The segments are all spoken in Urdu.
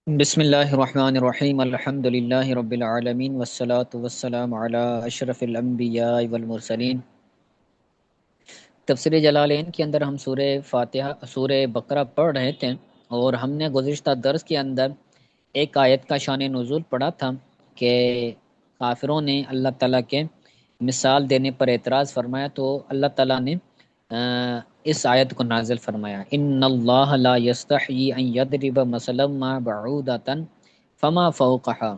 بسم اللہ الرحمن الرحیم الحمد للہ رب العالمین والصلاة والسلام علی اشرف الانبیاء والمرسلین۔ تفسیر جلالین کے اندر ہم سورہ فاتحہ سورہ بقرہ پڑھ رہے تھے، اور ہم نے گزشتہ درس کے اندر ایک آیت کا شان نزول پڑھا تھا کہ کافروں نے اللہ تعالیٰ کے مثال دینے پر اعتراض فرمایا، تو اللہ تعالیٰ نے اس آیت کو نازل فرمایا، ان اللہ لا یستحیی ان یضرب مثلا ما بعودۃ فما فوقها۔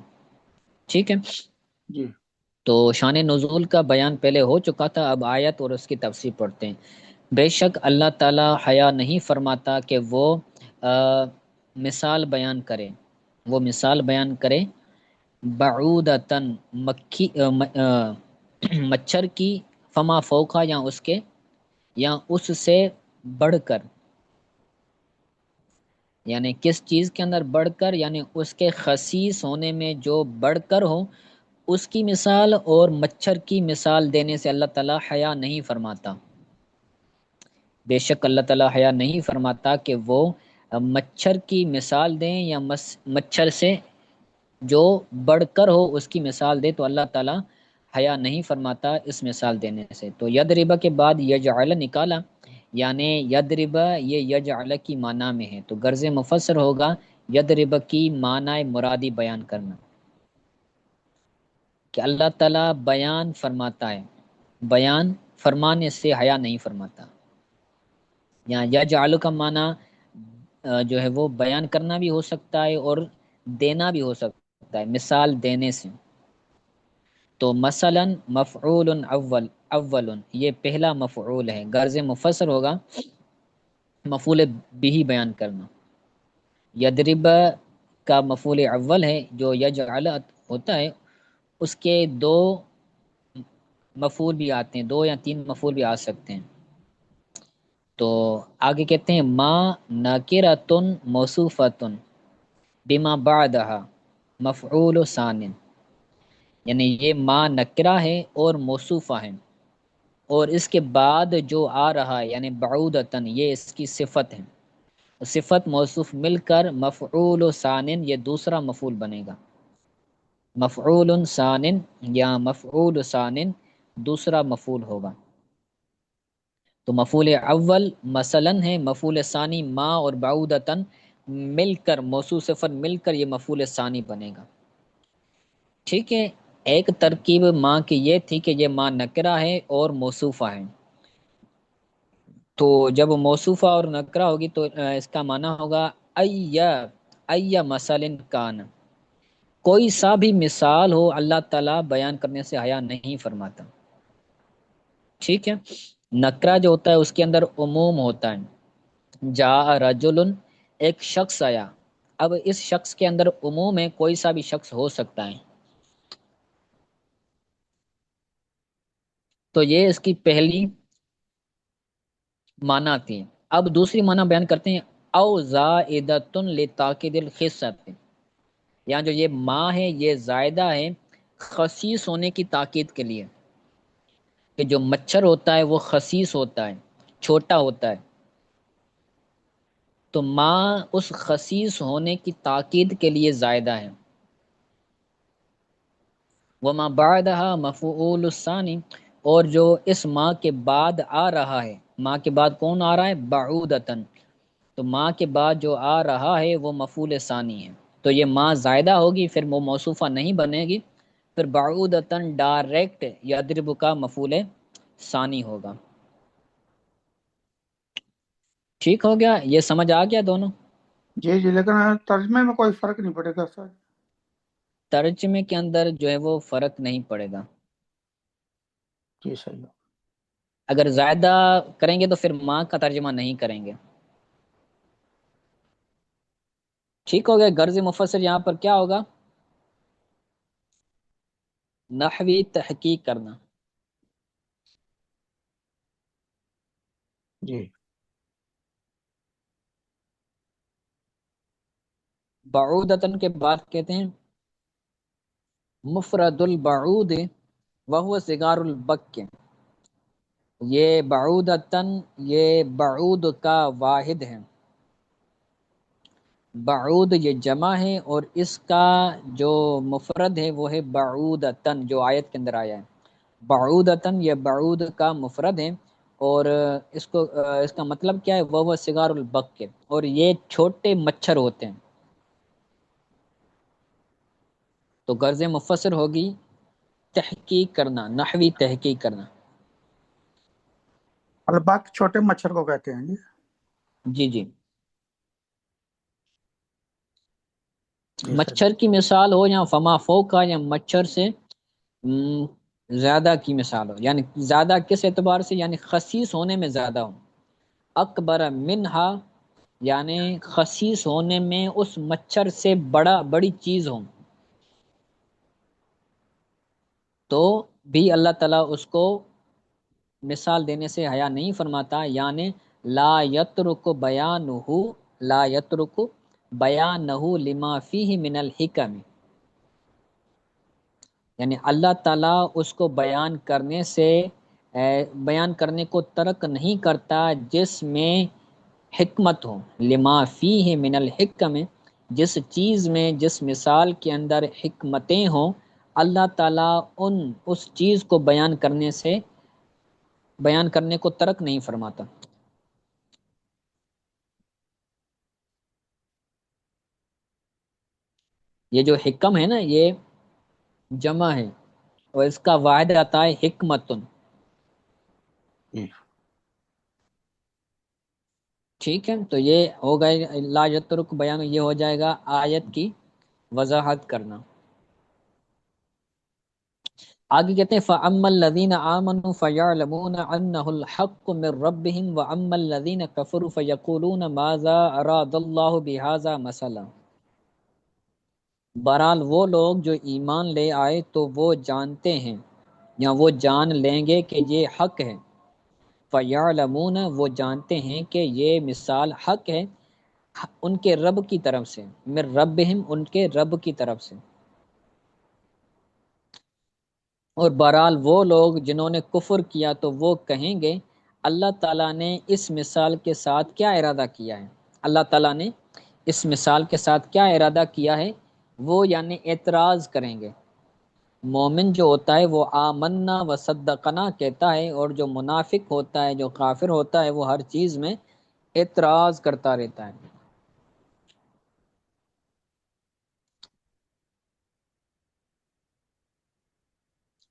ٹھیک ہے، جی تو شان نزول کا بیان پہلے ہو چکا تھا، اب آیت اور اس کی تفسیر پڑھتے ہیں۔ بے شک اللہ تعالیٰ حیا نہیں فرماتا کہ وہ مثال بیان کرے، وہ مثال بیان کرے بعودتن مچھر کی، فما فوقا یا اس کے، یا اس سے بڑھ کر، یعنی کس چیز کے اندر بڑھ کر، یعنی اس کے خسیس ہونے میں جو بڑھ کر ہو اس کی مثال، اور مچھر کی مثال دینے سے اللہ تعالیٰ حیا نہیں فرماتا۔ بے شک اللہ تعالیٰ حیا نہیں فرماتا کہ وہ مچھر کی مثال دیں، یا مچھر سے جو بڑھ کر ہو اس کی مثال دے، تو اللہ تعالیٰ حیا نہیں فرماتا اس مثال دینے سے۔ تو یضرب کے بعد یجعل نکالا، یعنی یضرب یہ یجعل کی معنی میں ہے، تو غرض مفسر ہوگا یضرب کی معنی مرادی بیان کرنا، کہ اللہ تعالیٰ بیان فرماتا ہے، بیان فرمانے سے حیا نہیں فرماتا۔ یہاں یجعل کا معنی جو ہے وہ بیان کرنا بھی ہو سکتا ہے اور دینا بھی ہو سکتا ہے، مثال دینے سے۔ تو مثلا مفعول اول یہ پہلا مفعول ہے، غرض مفسر ہوگا مفعول بھی بیان کرنا۔ یضرب کا مفعول اول ہے جو یجعل ہوتا ہے، اس کے دو مفعول بھی آتے ہیں، دو یا تین مفعول بھی آ سکتے ہیں۔ تو آگے کہتے ہیں ما نکرتن موصوفتن بما بعدها مفعول ثان، یعنی یہ ما نکرہ ہے اور موصوفہ ہے، اور اس کے بعد جو آ رہا ہے یعنی بعودتن یہ اس کی صفت ہے، صفت موصوف مل کر مفعول ثان یہ دوسرا مفعول بنے گا، مفعول ثان یا مفعول ثان دوسرا مفعول ہوگا۔ تو مفعول اول مثلا ہے، مفعول ثانی ما اور بعودتن مل کر، موصوف صفت مل کر یہ مفعول ثانی بنے گا۔ ٹھیک ہے، ایک ترکیب ما کی یہ تھی کہ یہ ما نکرہ ہے اور موصوفہ ہے، تو جب موصوفہ اور نکرہ ہوگی تو اس کا معنی ہوگا ای مثل کان، کوئی سا بھی مثال ہو اللہ تعالیٰ بیان کرنے سے حیا نہیں فرماتا۔ ٹھیک ہے، نکرہ جو ہوتا ہے اس کے اندر عموم ہوتا ہے، جاء رجل ایک شخص آیا، اب اس شخص کے اندر عموم ہے، کوئی سا بھی شخص ہو سکتا ہے، تو یہ اس کی پہلی معنی تھی۔ اب دوسری معنی بیان کرتے ہیں، او زائدۃ لتاکید الخصۃ، یہاں جو یہ ما ہے یہ زائدہ ہے خسیس ہونے کی تاکید کے لیے، کہ جو مچھر ہوتا ہے وہ خسیس ہوتا ہے، چھوٹا ہوتا ہے، تو ما اس خسیس ہونے کی تاکید کے لیے زائدہ ہے۔ وما بعدها مفعول الثانی، اور جو اس ما کے بعد آ رہا ہے، ما کے بعد کون آ رہا ہے؟ بعودتن، تو ما کے بعد جو آ رہا ہے وہ مفعول ثانی ہے، تو یہ ما زائدہ ہوگی، پھر وہ موصوفہ نہیں بنے گی، پھر بعودتن ڈائریکٹ یضرب کا مفعول ثانی ہوگا۔ ٹھیک ہو گیا، یہ سمجھ آ گیا دونوں؟ جی جی، لیکن ترجمے میں کوئی فرق نہیں پڑے گا سر؟ ترجمے کے اندر جو ہے وہ فرق نہیں پڑے گا، جی صحیح ہو۔ اگر زائدہ کریں گے تو پھر ما کا ترجمہ نہیں کریں گے۔ ٹھیک ہو گیا، غرض مفسر یہاں پر کیا ہوگا؟ نحوی تحقیق کرنا۔ جی بعودتن کے بعد کہتے ہیں مفرد البعود وہو صغار البک، یہ بعودتن یہ بعود کا واحد ہے، بعود یہ جمع ہے، اور اس کا جو مفرد ہے وہ ہے بعودتن، جو آیت کے اندر آیا ہے۔ بعودتن یہ بعود کا مفرد ہے، اور اس کا مطلب کیا ہے؟ وہ صغار البق کے، اور یہ چھوٹے مچھر ہوتے ہیں۔ تو غرض مفسر ہوگی تحقیق کرنا، نحوی تحقیق کرنا۔ الباق چھوٹے مچھر کو کہتے ہیں جی۔ جی جی، جی سر۔ مچھر کی مثال ہو یا فما فوق کا، یا مچھر سے زیادہ کی مثال ہو، یعنی زیادہ کس اعتبار سے؟ یعنی خسیس ہونے میں زیادہ ہو۔ اکبر منہا یعنی خسیس ہونے میں اس مچھر سے بڑی چیز ہو، تو بھی اللہ تعالیٰ اس کو مثال دینے سے حیا نہیں فرماتا، یعنی لا یترک بیانہ، لا یترک بیانہ لما فیہ من الحکم، یعنی اللہ تعالیٰ اس کو بیان کرنے کو ترک نہیں کرتا جس میں حکمت ہو، لما فیہ من الحکم، جس چیز میں، جس مثال کے اندر حکمتیں ہوں، اللہ تعالیٰ اس چیز کو بیان کرنے کو ترک نہیں فرماتا۔ یہ جو حکم ہے نا، یہ جمع ہے، اور اس کا واحد آتا ہے حکمتن۔ جی ٹھیک ہے، تو یہ ہو گئے لا یترک بیان، یہ ہو جائے گا آیت کی وضاحت کرنا۔ آگے کہتے ہیں فَأَمَّا الَّذِينَ آمَنُوا فَيَعْلَمُونَ أَنَّهُ الْحَقُّ مِنْ رَبِّهِمْ وَأَمَّا الَّذِينَ كَفَرُوا فَيَقُولُونَ مَاذَا أَرَادَ اللَّهُ بِهَذَا مَثَلًا۔ بہرحال وہ لوگ جو ایمان لے آئے تو وہ جانتے ہیں، یا وہ جان لیں گے کہ یہ حق ہے۔ فَيَعْلَمُونَ وہ جانتے ہیں کہ یہ مثال حق ہے ان کے رب کی طرف سے، من ربہم ان کے رب کی طرف سے۔ اور بہرحال وہ لوگ جنہوں نے کفر کیا تو وہ کہیں گے اللہ تعالیٰ نے اس مثال کے ساتھ کیا ارادہ کیا ہے؟ اللہ تعالیٰ نے اس مثال کے ساتھ کیا ارادہ کیا ہے؟ وہ یعنی اعتراض کریں گے۔ مومن جو ہوتا ہے وہ آمنا و صدقنا کہتا ہے، اور جو منافق ہوتا ہے، جو کافر ہوتا ہے، وہ ہر چیز میں اعتراض کرتا رہتا ہے۔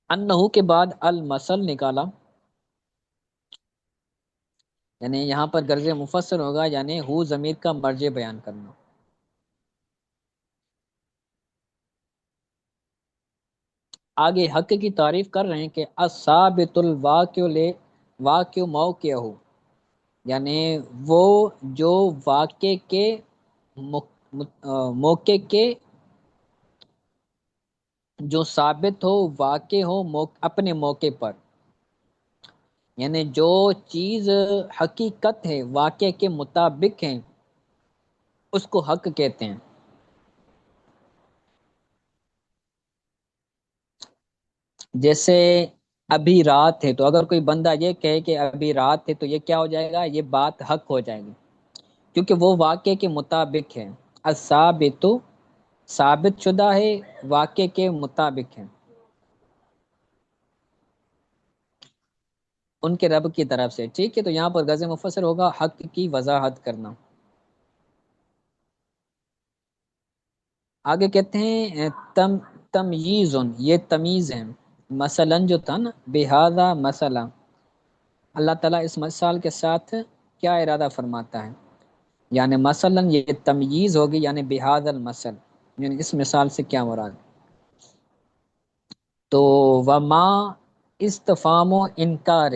انہو کے بعد المثل نکالا، یعنی یہاں پر غرض مفسر ہوگا یعنی ہو ضمیر کا مرجع بیان کرنا۔ آگے حق کی تعریف کر رہے ہیں کہ الثابت الواقع واقع موقع، یعنی وہ جو واقع کے موقع کے جو ثابت ہو، واقع ہو اپنے موقع پر، یعنی جو چیز حقیقت ہے، واقع کے مطابق ہے، اس کو حق کہتے ہیں۔ جیسے ابھی رات ہے، تو اگر کوئی بندہ یہ کہے کہ ابھی رات ہے، تو یہ کیا ہو جائے گا؟ یہ بات حق ہو جائے گی، کیونکہ وہ واقع کے مطابق ہے۔ الثابت ثابت شدہ ہے، واقع کے مطابق ہے، ان کے رب کی طرف سے۔ ٹھیک ہے، تو یہاں پر غرض مفسر ہوگا حق کی وضاحت کرنا۔ آگے کہتے ہیں تمییز، یہ تمیز ہے۔ مثلا جو تھا نا، بہذا مثلا، اللہ تعالیٰ اس مثال کے ساتھ کیا ارادہ فرماتا ہے؟ یعنی مثلا یہ تمییز ہوگی، یعنی بہذا المثل، یعنی اس مثال سے کیا مراد؟ تو وما استفام و انکار،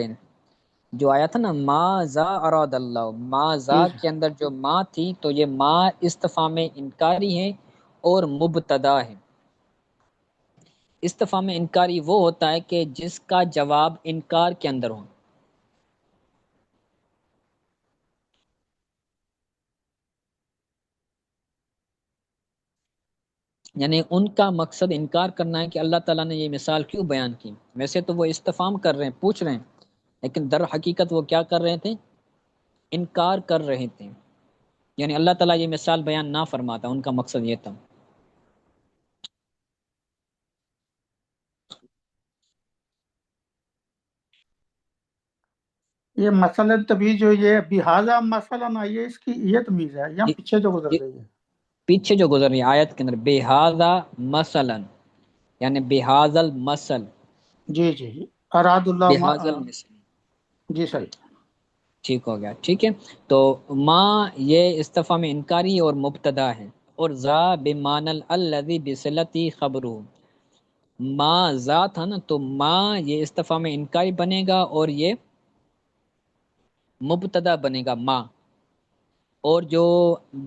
جو آیا تھا نا ما ذا اراد اللہ، ما ذا جی کے اندر جو ما تھی، تو یہ ما استفام انکاری ہے اور مبتدا ہے۔ استفہام انکاری وہ ہوتا ہے کہ جس کا جواب انکار کے اندر ہو، یعنی ان کا مقصد انکار کرنا ہے کہ اللہ تعالیٰ نے یہ مثال کیوں بیان کی۔ ویسے تو وہ استفہام کر رہے ہیں، پوچھ رہے ہیں، لیکن در حقیقت وہ کیا کر رہے تھے؟ انکار کر رہے تھے۔ یعنی اللہ تعالیٰ یہ مثال بیان نہ فرماتا، ان کا مقصد یہ تھا۔ یہ مثلا تبھی جو یہ بہذا مثلا یہ اس کی یہ تمیز ہے یا جی پیچھے جو گزر جی، گئی ہے؟ پیچھے جو گزر رہی ہے آیت کے اندر، بہذا مثلا، یعنی بہذا المثل، جی جی جی، اراد اللہ بہذا المثل، جی صحیح۔ ٹھیک ہو گیا، ٹھیک ہے۔ تو ما یہ استفہام انکاری اور مبتدا ہے، اور ذا بمان الذی بصلتی خبرو، ما ذا تھا نا، تو ما یہ استفہام انکاری بنے گا اور یہ مبتدا بنے گا ما، اور جو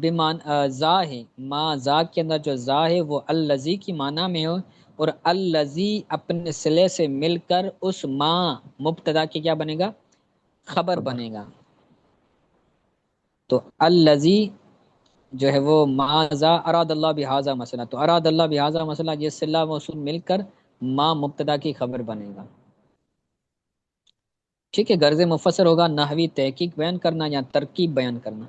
بمان ذا ہے، ما ذا کے اندر جو ذا ہے وہ الذی کی معنی میں ہو، اور الذی اپنے صلے سے مل کر اس ما مبتدا کے کیا بنے گا؟ خبر خبر بنے گا۔ تو الذی جو ہے وہ ماذا اراد اللہ بہذا مسئلہ، تو اراد اللہ بہذا مسئلہ یہ صلہ موصول مل کر ما مبتدا کی خبر بنے گا، ٹھیک ہے۔ غرض مفسر ہوگا نحوی تحقیق بیان کرنا یا ترکیب بیان کرنا۔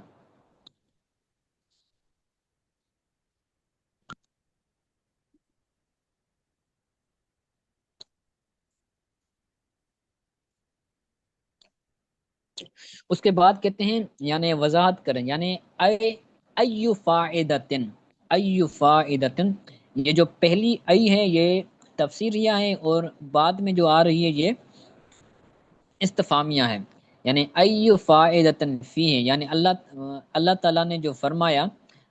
اس کے بعد کہتے ہیں یعنی وضاحت کریں، یعنی ایو فائدتن، ایو فائدتن، یہ جو پہلی ای ہے یہ تفسیریہ ہے، اور بعد میں جو آ رہی ہے یہ استفامیہ ہے، یعنی ایو فائدتن فی ہے، یعنی اللہ تعالیٰ نے جو فرمایا،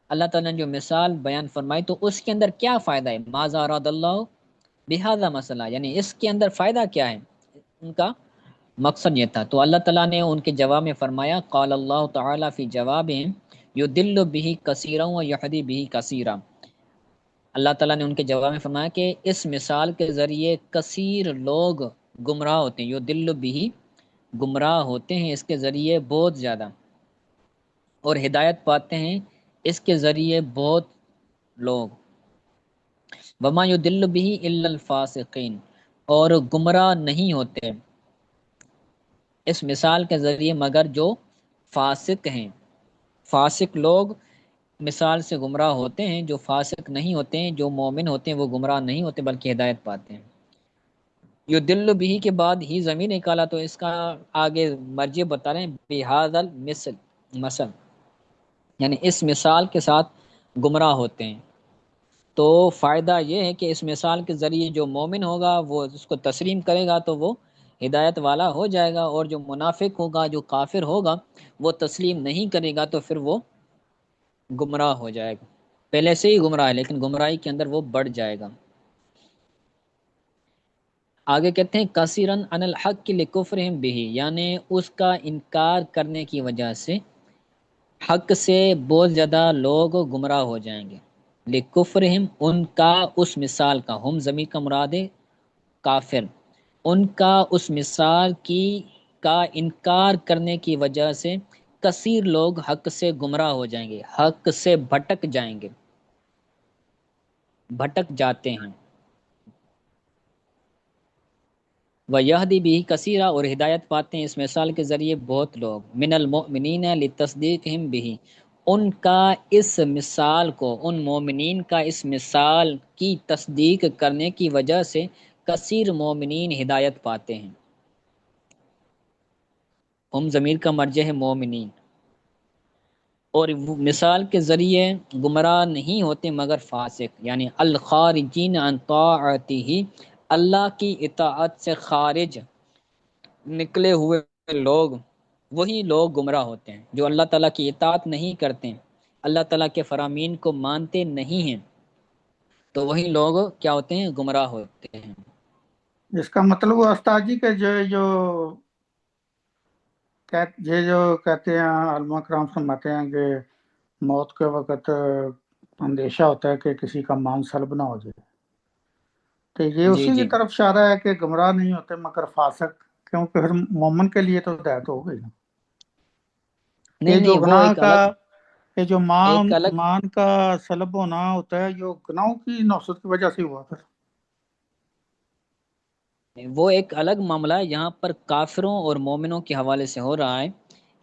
اللہ تعالیٰ نے جو مثال بیان فرمائی، تو اس کے اندر کیا فائدہ ہے؟ ماذا اراد اللہ بہذا مسئلہ، یعنی اس کے اندر فائدہ کیا ہے ان کا؟ مقصد یہ تھا۔ تو اللہ تعالیٰ نے ان کے جواب میں فرمایا، قال اللہ تعالیٰ فی جوابہم یدل بہ کثیرا و یہدی بہ کثیرا، اللہ تعالیٰ نے ان کے جواب میں فرمایا کہ اس مثال کے ذریعے کثیر لوگ گمراہ ہوتے ہیں، یدل بہ گمراہ ہوتے ہیں اس کے ذریعے بہت زیادہ، اور ہدایت پاتے ہیں اس کے ذریعے بہت لوگ، وما یدل بہ الا الفاسقین، اور گمراہ نہیں ہوتے اس مثال کے ذریعے مگر جو فاسق ہیں، فاسق لوگ مثال سے گمراہ ہوتے ہیں، جو فاسق نہیں ہوتے ہیں، جو مومن ہوتے ہیں وہ گمراہ نہیں ہوتے بلکہ ہدایت پاتے ہیں۔ یہ دل بھی کے بعد ہی زمین نکالا، تو اس کا آگے مرجع بتا رہے ہیں بہذا المثل، مثل یعنی اس مثال کے ساتھ گمراہ ہوتے ہیں۔ تو فائدہ یہ ہے کہ اس مثال کے ذریعے جو مومن ہوگا وہ اس کو تسلیم کرے گا تو وہ ہدایت والا ہو جائے گا، اور جو منافق ہوگا، جو کافر ہوگا، وہ تسلیم نہیں کرے گا تو پھر وہ گمراہ ہو جائے گا، پہلے سے ہی گمراہ ہے لیکن گمراہی کے اندر وہ بڑھ جائے گا۔ آگے کہتے ہیں کثیرن ان الحق لکفرہم بہ، یعنی اس کا انکار کرنے کی وجہ سے حق سے بہت زیادہ لوگ گمراہ ہو جائیں گے، لکفرہم ان کا اس مثال کا، ہم ضمیر کا مراد ہے کافر، ان کا اس مثال کی کا انکار کرنے کی وجہ سے کثیر لوگ حق سے گمراہ ہو جائیں گے، حق سے بھٹک جائیں گے، بھٹک جاتے ہیں۔ وَيَهْدِي بِهِ کثیرہ، اور ہدایت پاتے ہیں اس مثال کے ذریعے بہت لوگ، من المؤمنین لتصدیقہم بہ، ان کا اس مثال کو، ان مومنین کا اس مثال کی تصدیق کرنے کی وجہ سے کثیر مومنین ہدایت پاتے ہیں۔ ہم ضمیر کا مرجع ہے مومنین، اور وہ مثال کے ذریعے گمراہ نہیں ہوتے مگر فاسق، یعنی الخارجین عن طاعتہ، اللہ کی اطاعت سے خارج نکلے ہوئے لوگ، وہی لوگ گمراہ ہوتے ہیں جو اللہ تعالیٰ کی اطاعت نہیں کرتے ہیں، اللہ تعالیٰ کے فرامین کو مانتے نہیں ہیں، تو وہی لوگ کیا ہوتے ہیں؟ گمراہ ہوتے ہیں۔ اس کا مطلب وہ استاد جی کے یہ جو کہتے ہیں علماء کرام فرماتے ہیں کہ موت کے وقت اندیشہ ہوتا ہے کہ کسی کا مان سلب نہ ہو جائے، تو یہ جی اسی کی جی، طرف اشارہ ہے کہ گمراہ نہیں ہوتے مگر فاسق، کیونکہ پھر مومن کے لیے تو ہدایت ہو گئی نا۔ نہیں یہ جو نہیں، وہ گناہ ایک کا، الگ، یہ جو ایک الگ، مان کا سلب ہونا ہوتا ہے جو گناہوں کی نوسط کی وجہ سے ہوا پھر۔ وہ ایک الگ معاملہ ہے، یہاں پر کافروں اور مومنوں کے حوالے سے ہو رہا ہے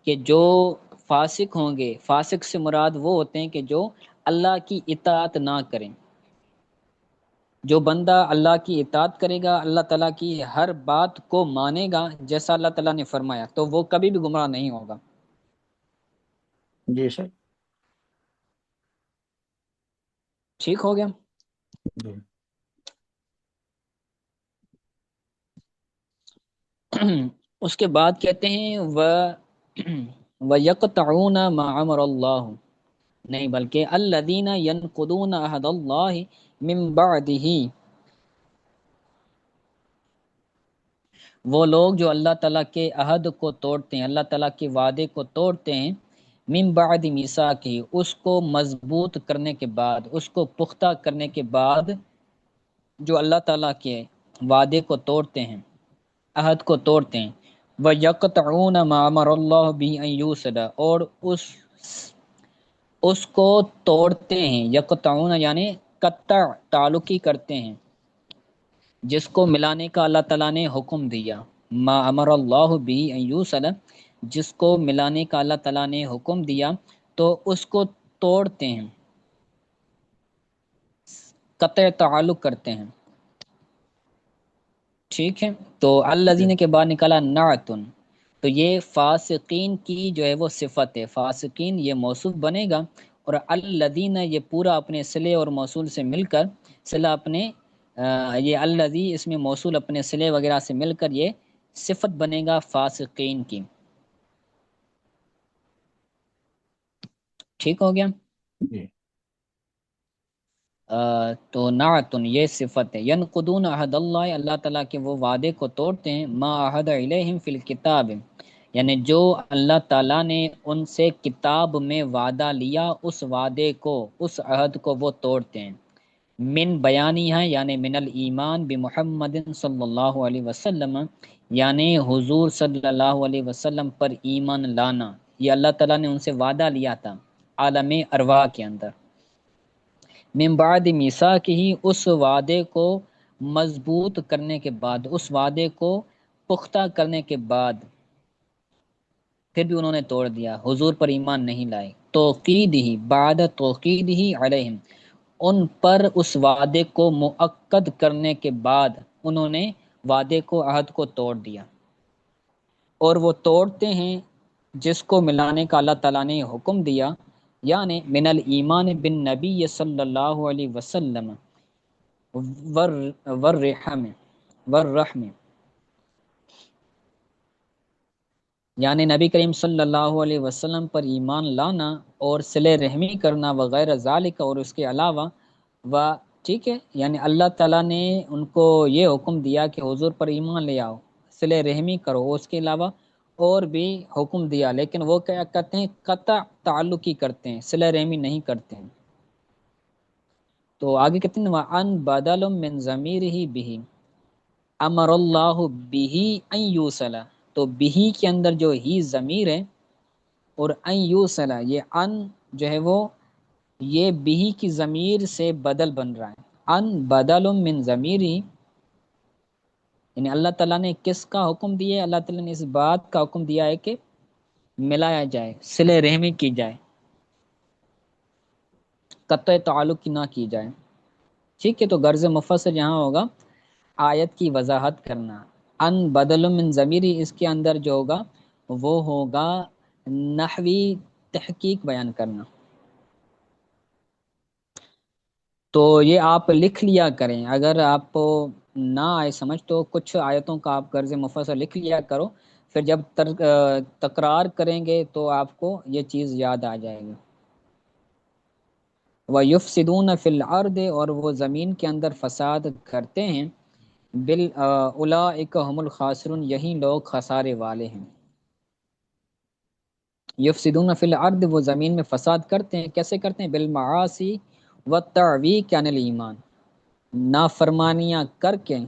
کہ جو فاسق ہوں گے، فاسق سے مراد وہ ہوتے ہیں کہ جو اللہ کی اطاعت نہ کریں۔ جو بندہ اللہ کی اطاعت کرے گا، اللہ تعالیٰ کی ہر بات کو مانے گا جیسا اللہ تعالیٰ نے فرمایا، تو وہ کبھی بھی گمراہ نہیں ہوگا۔ جی سر، ٹھیک ہو گیا؟ جی اس کے بعد کہتے ہیں وَيَقْطَعُونَ مَا أَمَرَ اللَّهُ، نہیں بلکہ الَّذِينَ يَنْقُضُونَ عَهْدَ اللَّهِ مِن بَعْدِهِ، وہ لوگ جو اللہ تعالیٰ کے عہد کو توڑتے ہیں، اللہ تعالیٰ کے وعدے کو توڑتے ہیں، من بعد میثاقہ، اس کو مضبوط کرنے کے بعد، اس کو پختہ کرنے کے بعد، جو اللہ تعالیٰ کے وعدے کو توڑتے ہیں، عہد کو توڑتے ہیں، وَيَقْطَعُونَ مَا أَمَرَ اللَّهُ بِهِ أَن يُوصَلَ، اور اس کو توڑتے ہیں، یقطعون یعنی قطع، تعلقی کرتے ہیں، جس کو ملانے کا اللہ تعالیٰ نے حکم دیا، ما امر اللہ بھی ان یوصل، جس کو ملانے کا اللہ تعالیٰ نے حکم دیا تو اس کو توڑتے ہیں، قطع تعلق کرتے ہیں۔ ٹھیک ہے، تو جی الذین کے بعد نکالا نعتن، تو یہ فاسقین کی جو ہے وہ صفت ہے، فاسقین یہ موصوف بنے گا، اور الذین یہ پورا اپنے صلے اور موصول سے مل کر، صلہ اپنے یہ الذی اس میں موصول اپنے صلے وغیرہ سے مل کر یہ صفت بنے گا فاسقین کی۔ ٹھیک ہو گیا؟ جی تو نعتن یہ صفت ہے، ینقضون عہد اللہ، اللہ تعالیٰ کے وہ وعدے کو توڑتے ہیں، ما عہد الیہم فی الکتاب، یعنی جو اللہ تعالیٰ نے ان سے کتاب میں وعدہ لیا، اس وعدے کو، اس عہد کو وہ توڑتے ہیں، من بیانی ہے یعنی من الایمان بمحمد صلی اللہ علیہ وسلم، یعنی حضور صلی اللہ علیہ وسلم پر ایمان لانا، یہ اللہ تعالیٰ نے ان سے وعدہ لیا تھا عالم ارواح کے اندر، من بعد میثاقہ، اس وعدے کو مضبوط کرنے کے بعد، اس وعدے کو پختہ کرنے کے بعد، پھر بھی انہوں نے توڑ دیا، حضور پر ایمان نہیں لائے، توقید ہی بعد توقید ہی علیہم، ان پر اس وعدے کو مؤکد کرنے کے بعد انہوں نے وعدے کو، عہد کو توڑ دیا، اور وہ توڑتے ہیں جس کو ملانے کا اللہ تعالیٰ نے حکم دیا، یعنی من الایمان بالنبی صلی اللہ علیہ وسلم والرحم والرحم، یعنی نبی کریم صلی اللہ علیہ وسلم پر ایمان لانا اور صلہ رحمی کرنا، وغیرہ ذالک، اور اس کے علاوہ، ٹھیک ہے، یعنی اللہ تعالیٰ نے ان کو یہ حکم دیا کہ حضور پر ایمان لے آؤ، صلہ رحمی کرو، اس کے علاوہ اور بھی حکم دیا، لیکن وہ کیا کرتے ہیں، قطع تعلقی کرتے ہیں، صلہ رحمی نہیں کرتے ہیں۔ تو آگے کہتے ہیں وَأَن بَدَلٌ مِّن ضَمِيرِهِ بِهِ امر اللہ بِهِ ان یوصل، تو بِهِ کے اندر جو ہی ضمیر ہے، اور ان یوصل یہ ان جو ہے وہ یہ بِهِ کی ضمیر سے بدل بن رہا ہے، ان بدل من ضمیری، یعنی اللہ تعالیٰ نے کس کا حکم دیا ہے، اللہ تعالیٰ نے اس بات کا حکم دیا ہے کہ ملایا جائے، صلہ رحمی کی جائے، قطع تعلق نہ کی جائے۔ ٹھیک ہے، تو غرض مفسر یہاں ہوگا آیت کی وضاحت کرنا، ان بدل من ضمیری، اس کے اندر جو ہوگا وہ ہوگا نحوی تحقیق بیان کرنا۔ تو یہ آپ لکھ لیا کریں، اگر آپ کو نہ آئے سمجھ تو کچھ آیتوں کا آپ غرض مفسر لکھ لیا کرو، پھر جب تکرار کریں گے تو آپ کو یہ چیز یاد آ جائے گی۔ وَيُفْسِدُونَ فِي الْأَرْضِ، اور وہ زمین کے اندر فساد کرتے ہیں، اولئک هم الخاسرون، یہی لوگ خسارے والے ہیں۔ یفسدون فی الارض، وہ زمین میں فساد کرتے ہیں، کیسے کرتے ہیں، بالمعاصی والتعویق عن الایمان، نافرمانیاں کر کے،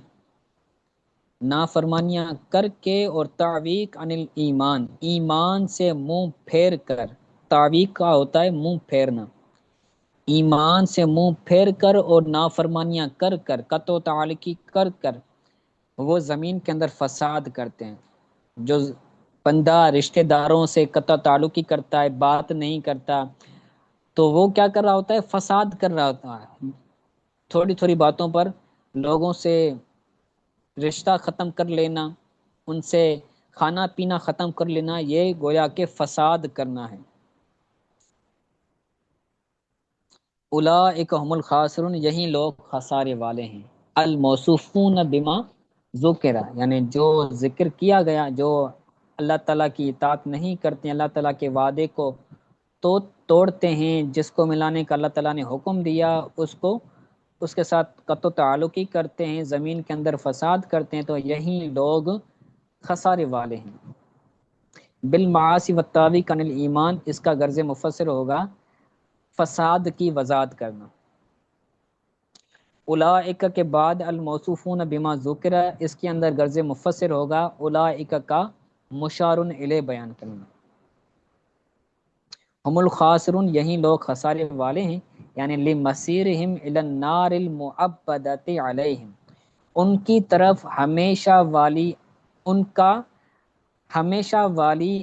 نافرمانیاں کر کے، اور تعویق عن الایمان، ایمان سے منہ پھیر کر، تعویق کا ہوتا ہے منہ پھیرنا، ایمان سے منہ پھیر کر اور نافرمانیاں کر کر، قطع و تعلقی کر کر وہ زمین کے اندر فساد کرتے ہیں۔ جو بندہ رشتہ داروں سے قطع تعلق ہی کرتا ہے، بات نہیں کرتا، تو وہ کیا کر رہا ہوتا ہے؟ فساد کر رہا ہوتا ہے۔ تھوڑی تھوڑی باتوں پر لوگوں سے رشتہ ختم کر لینا، ان سے کھانا پینا ختم کر لینا، یہ گویا کہ فساد کرنا ہے۔ اولئک هم الخاسرون، یہی لوگ خسارے والے ہیں۔ الموصوفون بما ذکر، یعنی جو ذکر کیا گیا، جو اللہ تعالیٰ کی اطاعت نہیں کرتے، اللہ تعالیٰ کے وعدے کو تو توڑتے ہیں، جس کو ملانے کا اللہ تعالیٰ نے حکم دیا اس کے ساتھ قطع تعلق ہی کرتے ہیں، زمین کے اندر فساد کرتے ہیں، تو یہی لوگ خسارے والے ہیں۔ بالمعاصی والتعویق عن الایمان، اس کا غرض مفسر ہوگا فساد کی وضاحت کرنا۔ اولئک کے بعد الموصوفون بما ذکر، اس کے اندر غرض مفسر ہوگا اولئک کا مشار الیہ بیان کرنا۔ ہم الخاسرون، یہی لوگ خسارے والے ہیں، یعنی لمصیرہم الی النار المعبدۃ علیہم، ان کی طرف ہمیشہ والی، ان کا ہمیشہ والی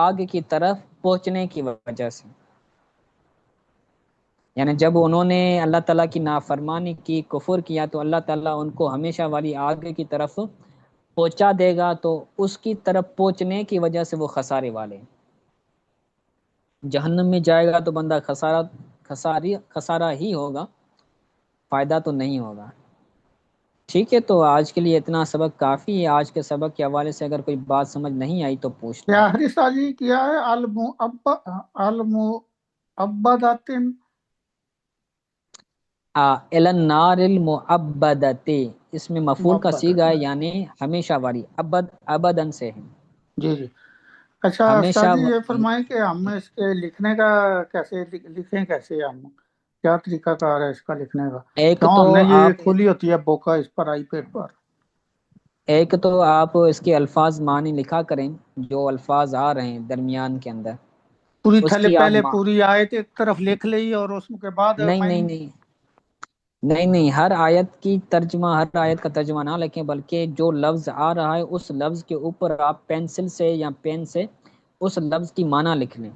آگ کی طرف پہنچنے کی وجہ سے، یعنی جب انہوں نے اللہ تعالیٰ کی نافرمانی کی، کفر کیا، تو اللہ تعالیٰ ان کو ہمیشہ والی آگ کی طرف پہنچا دے گا، تو اس کی طرف پہنچنے کی وجہ سے وہ خسارے والے ہیں۔ جہنم میں جائے گا تو بندہ خسارہ ہی ہوگا، فائدہ تو نہیں ہوگا۔ ٹھیک ہے، تو آج کے لیے اتنا سبق کافی ہے۔ آج کے سبق کے حوالے سے اگر کوئی بات سمجھ نہیں آئی تو پوچھ لیں۔ کیا حریصہ جی کیا ہے المعبدات؟ الی النار المعبدۃ، اس میں مفعول کا صیغہ ہے، یعنی ہمیشہ والی، ابدن سے ہے۔ جی جی، اچھا ہمیشہ استاد جی یہ فرمائیں کہ ہم اس کے لکھنے کا کیسے لکھیں، کیسے ہم کیا طریقہ کار ہے اس کا لکھنے کا؟ ایک کیوں تو ہم نے یہ آپ کھلی ہوتی ہے بوکا اس پر آئی پیڈ پر؟ اس کے الفاظ معنی لکھا کریں، جو الفاظ آ رہے ہیں درمیان کے اندر، پوری اس تھلے کی آپ پہلے پوری آیت ایک طرف لکھ لی اور اس کے بعد نہیں نہیں نہیں نہیں نہیں، ہر آیت کی ترجمہ، ہر آیت کا ترجمہ نہ لکھیں، بلکہ جو لفظ آ رہا ہے اس لفظ کے اوپر آپ پینسل سے یا پین سے اس لفظ کی معنی لکھ لیں۔